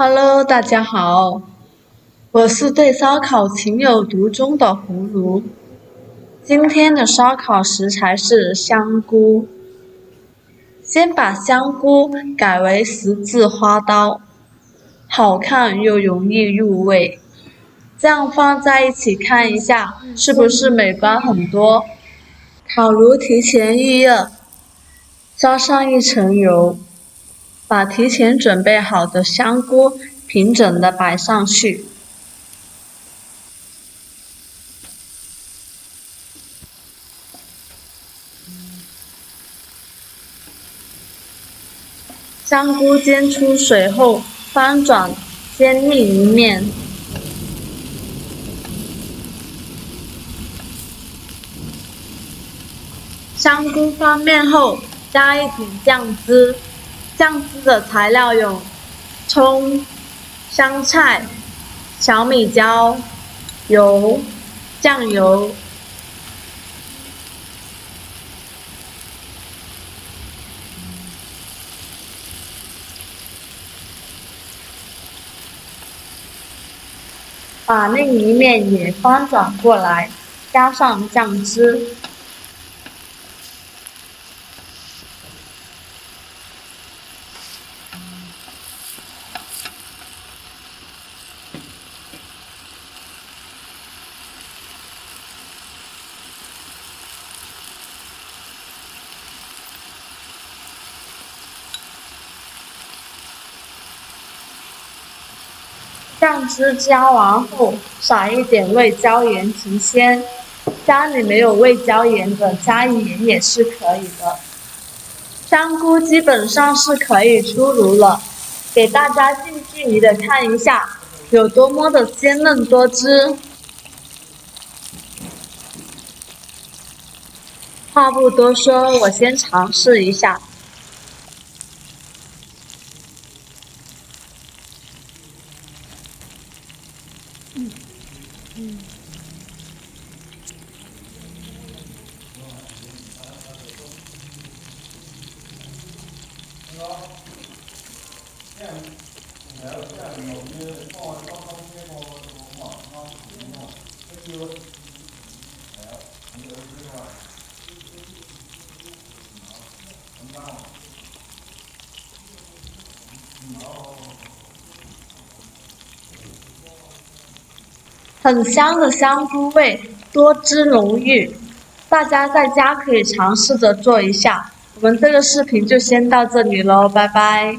Hello，大家好，我是对烧烤情有独钟的葫芦。今天的烧烤食材是香菇，先把香菇改为十字花刀，好看又容易入味。这样放在一起看一下，是不是美观很多？烤炉提前预热，浇上一层油，把提前准备好的香菇平整地摆上去。香菇煎出水后，翻转煎另一面。香菇翻面后，加一点酱汁。酱汁的材料有葱、香菜、小米椒、油、酱油。把另一面也翻转过来，加上酱汁。酱汁加完后，撒一点味椒盐提鲜。家里没有味椒盐的，加盐也是可以的。香菇基本上是可以出炉了，给大家近距离的看一下，有多么的鲜嫩多汁。话不多说，我先尝试一下。很香的香菇味，多汁浓郁，大家在家可以尝试着做一下。我们这个视频就先到这里喽，拜拜。